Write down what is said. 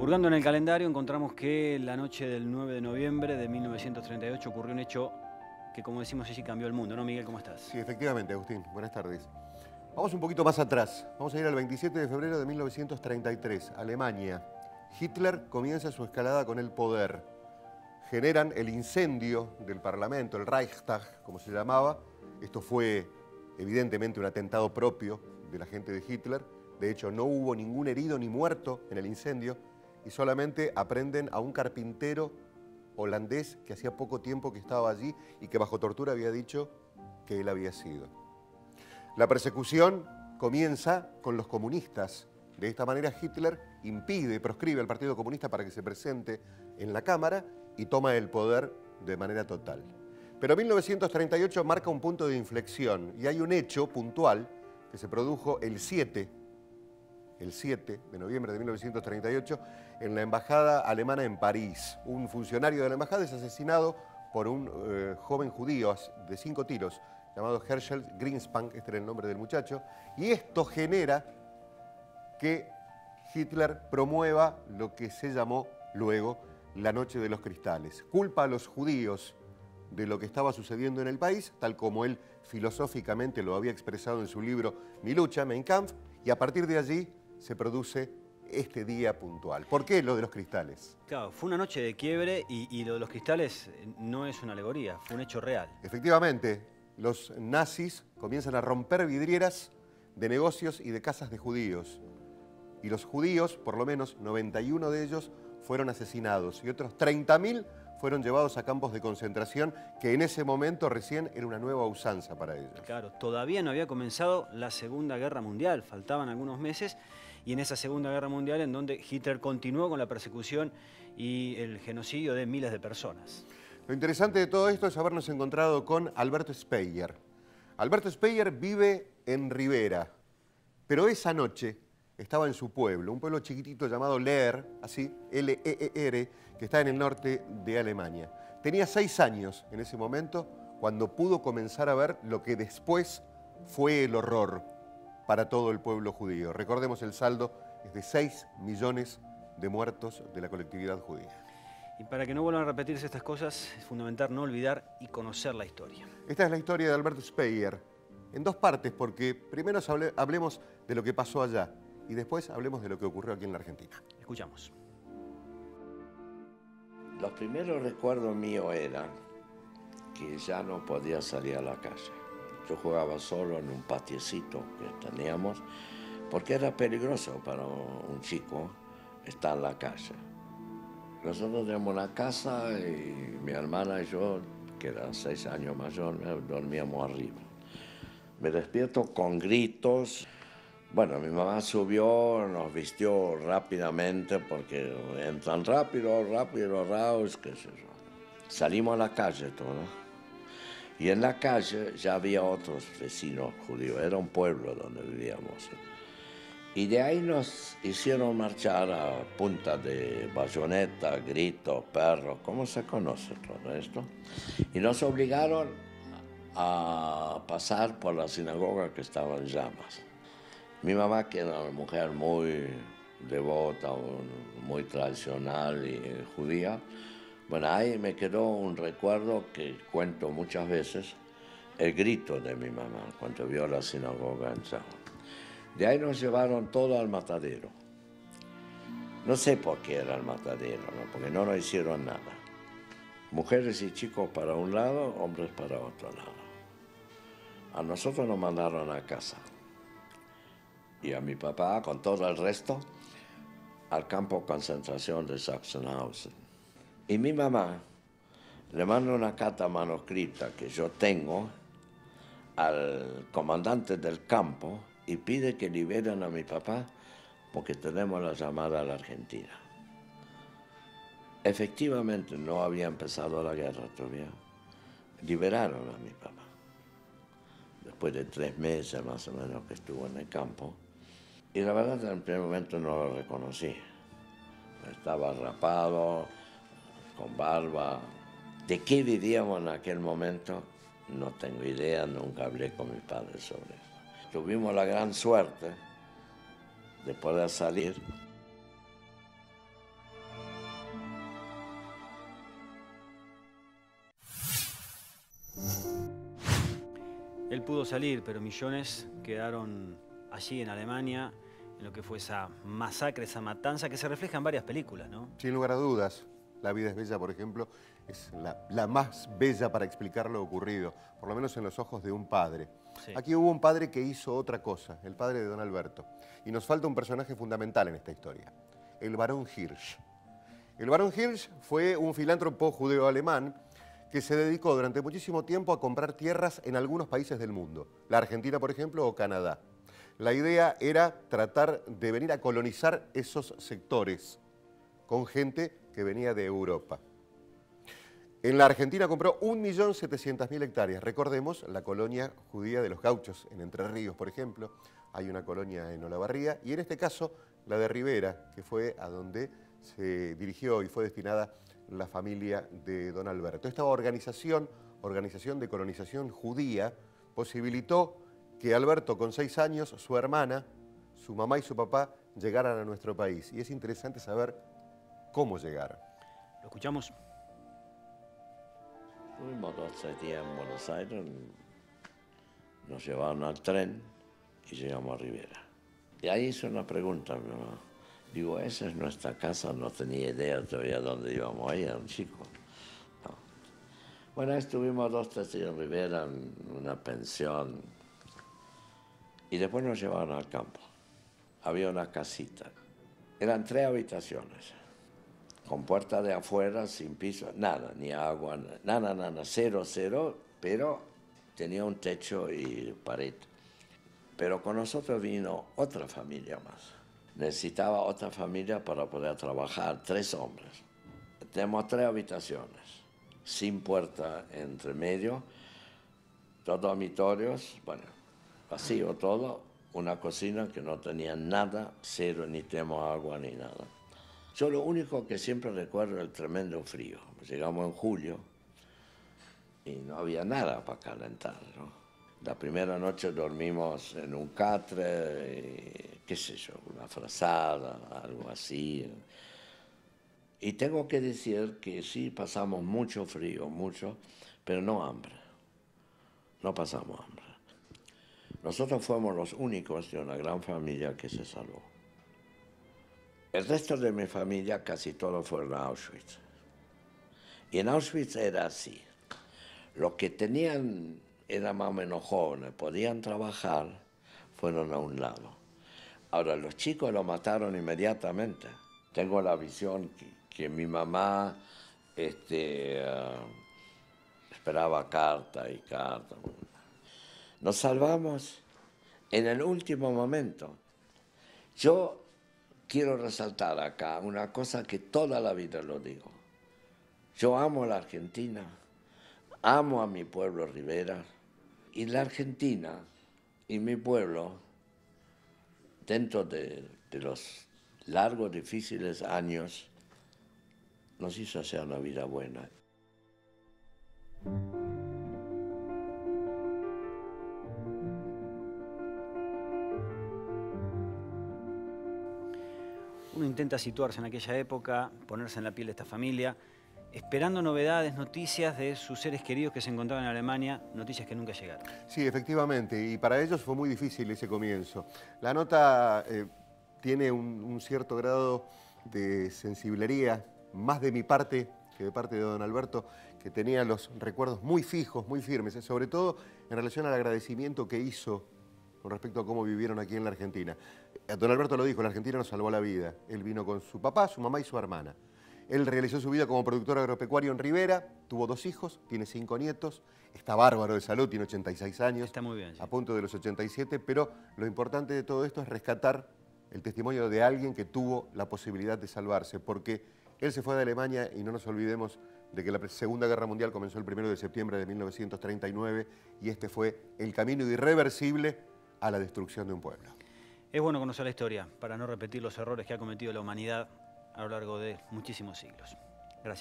Hurgando en el calendario encontramos que la noche del 9 de noviembre de 1938 ocurrió un hecho que, como decimos allí, cambió el mundo, ¿no, Miguel? ¿Cómo estás? Sí, efectivamente, Agustín. Buenas tardes. Vamos un poquito más atrás. Vamos a ir al 27 de febrero de 1933, Alemania. Hitler comienza su escalada con el poder. Generan el incendio del Parlamento, el Reichstag, como se llamaba. Esto fue evidentemente un atentado propio de la gente de Hitler. De hecho, no hubo ningún herido ni muerto en el incendio y solamente aprenden a un carpintero holandés que hacía poco tiempo que estaba allí y que bajo tortura había dicho que él había sido. La persecución comienza con los comunistas. De esta manera Hitler impide, proscribe al Partido Comunista para que se presente en la Cámara y toma el poder de manera total. Pero 1938 marca un punto de inflexión y hay un hecho puntual que se produjo el 7 de noviembre de 1938 en la embajada alemana en París. Un funcionario de la embajada es asesinado por un joven judío de 5 tiros llamado Herschel Greenspan, este era el nombre del muchacho, y esto genera que Hitler promueva lo que se llamó luego la Noche de los Cristales. Culpa a los judíos de lo que estaba sucediendo en el país, tal como él filosóficamente lo había expresado en su libro Mi lucha, Mein Kampf, y a partir de allí se produce este día puntual. ¿Por qué lo de los cristales? Claro, fue una noche de quiebre y lo de los cristales no es una alegoría, fue un hecho real. Efectivamente, los nazis comienzan a romper vidrieras de negocios y de casas de judíos. Y los judíos, por lo menos 91 de ellos, fueron asesinados y otros 30.000 fueron llevados a campos de concentración que en ese momento recién era una nueva usanza para ellos. Claro, todavía no había comenzado la Segunda Guerra Mundial, faltaban algunos meses, y en esa Segunda Guerra Mundial en donde Hitler continuó con la persecución y el genocidio de miles de personas. Lo interesante de todo esto es habernos encontrado con Alberto Speyer. Alberto Speyer vive en Rivera, pero esa noche estaba en su pueblo, un pueblo chiquitito llamado Leer, así, L-E-E-R, que está en el norte de Alemania. Tenía 6 años en ese momento cuando pudo comenzar a ver lo que después fue el horror para todo el pueblo judío. Recordemos, el saldo es de 6 millones de muertos de la colectividad judía. Y para que no vuelvan a repetirse estas cosas, es fundamental no olvidar y conocer la historia. Esta es la historia de Alberto Speyer, en 2 partes, porque primero hablemos de lo que pasó allá y después hablemos de lo que ocurrió aquí en la Argentina. Escuchamos. Los primeros recuerdos míos eran que ya no podía salir a la calle. Yo jugaba solo en un patiecito que teníamos, porque era peligroso para un chico estar en la calle. Nosotros teníamos una casa y mi hermana y yo, que era 6 años mayor, dormíamos arriba. Me despierto con gritos. Bueno, mi mamá subió, nos vistió rápidamente porque entran rápido, qué sé yo. Salimos a la calle todo. Y en la calle ya había otros vecinos judíos, era un pueblo donde vivíamos. Y de ahí nos hicieron marchar a punta de bayoneta, gritos, perros, ¿cómo se conoce todo esto? Y nos obligaron a pasar por la sinagoga que estaba en llamas. Mi mamá, que era una mujer muy devota, muy tradicional y judía, bueno, ahí me quedó un recuerdo que cuento muchas veces, el grito de mi mamá cuando vio la sinagoga en llamas. De ahí nos llevaron todo al matadero. No sé por qué era el matadero, ¿no? Porque no nos hicieron nada. Mujeres y chicos para un lado, hombres para otro lado. A nosotros nos mandaron a casa. Y a mi papá, con todo el resto, al campo de concentración de Sachsenhausen. Y mi mamá le manda una carta manuscrita que yo tengo al comandante del campo y pide que liberen a mi papá porque tenemos la llamada a la Argentina. Efectivamente, no había empezado la guerra todavía. Liberaron a mi papá. Después de 3 meses más o menos que estuvo en el campo. Y la verdad, en el primer momento no lo reconocí. Estaba rapado, con barba. ¿De qué vivíamos en aquel momento? No tengo idea, nunca hablé con mis padres sobre eso. Tuvimos la gran suerte de poder salir Él pudo salir, pero millones quedaron allí en Alemania, en lo que fue esa masacre, esa matanza, que se refleja en varias películas, ¿no? Sin lugar a dudas, La vida es bella, por ejemplo, es la más bella para explicar lo ocurrido, por lo menos en los ojos de un padre. Sí. Aquí hubo un padre que hizo otra cosa, el padre de don Alberto. Y nos falta un personaje fundamental en esta historia, el barón Hirsch. El barón Hirsch fue un filántropo judeo-alemán que se dedicó durante muchísimo tiempo a comprar tierras en algunos países del mundo, la Argentina, por ejemplo, o Canadá. La idea era tratar de venir a colonizar esos sectores con gente que venía de Europa. En la Argentina compró 1.700.000 hectáreas. Recordemos la colonia judía de los Gauchos, en Entre Ríos, por ejemplo. Hay una colonia en Olavarría y en este caso la de Rivera, que fue a donde se dirigió y fue destinada la familia de don Alberto. Esta organización de colonización judía, posibilitó que Alberto, con 6 años, su hermana, su mamá y su papá llegaran a nuestro país. Y es interesante saber cómo llegaron. ¿Lo escuchamos? Tuvimos 2 o 3 días en Buenos Aires, nos llevaron al tren y llegamos a Rivera. Y ahí hice una pregunta a mi mamá. Digo, esa es nuestra casa, no tenía idea todavía dónde íbamos ahí, era un chico. No. Bueno, estuvimos 2 o 3 días en Rivera, en una pensión, y después nos llevaron al campo. Había una casita, eran 3 habitaciones, con puerta de afuera, sin piso, nada, ni agua, nada, 0, pero tenía un techo y pared. Pero con nosotros vino otra familia más. Necesitaba otra familia para poder trabajar, 3 hombres. Tenemos 3 habitaciones, sin puerta entre medio, 2 dormitorios, bueno, vacío todo, una cocina que no tenía nada, 0, ni tenemos agua ni nada. Yo lo único que siempre recuerdo es el tremendo frío. Llegamos en julio y no había nada para calentar, ¿no? La primera noche dormimos en un catre, qué sé yo, una frazada, algo así. Y tengo que decir que sí pasamos mucho frío, mucho, pero no hambre. No pasamos hambre. Nosotros fuimos los únicos de una gran familia que se salvó. El resto de mi familia casi todos fueron a Auschwitz. Y en Auschwitz era así. Los que tenían, eran más o menos jóvenes, podían trabajar, fueron a un lado. Ahora, los chicos lo mataron inmediatamente. Tengo la visión que mi mamá esperaba carta y carta. Nos salvamos en el último momento. Yo quiero resaltar acá una cosa que toda la vida lo digo. Yo amo a la Argentina, amo a mi pueblo Rivera, y la Argentina y mi pueblo, dentro de los largos, difíciles años, nos hizo hacer una vida buena. Uno intenta situarse en aquella época, ponerse en la piel de esta familia, esperando novedades, noticias de sus seres queridos que se encontraban en Alemania, noticias que nunca llegaron. Sí, efectivamente, y para ellos fue muy difícil ese comienzo. La nota tiene un cierto grado de sensiblería, más de mi parte que de parte de don Alberto, que tenía los recuerdos muy fijos, muy firmes, sobre todo en relación al agradecimiento que hizo con respecto a cómo vivieron aquí en la Argentina. Don Alberto lo dijo, la Argentina nos salvó la vida. Él vino con su papá, su mamá y su hermana. Él realizó su vida como productor agropecuario en Rivera, tuvo 2 hijos, tiene 5 nietos, está bárbaro de salud, tiene 86 años. Está muy bien, sí. A punto de los 87, pero lo importante de todo esto es rescatar el testimonio de alguien que tuvo la posibilidad de salvarse, porque él se fue de Alemania y no nos olvidemos de que la Segunda Guerra Mundial comenzó el 1 de septiembre de 1939 y este fue el camino irreversible a la destrucción de un pueblo. Es bueno conocer la historia para no repetir los errores que ha cometido la humanidad a lo largo de muchísimos siglos.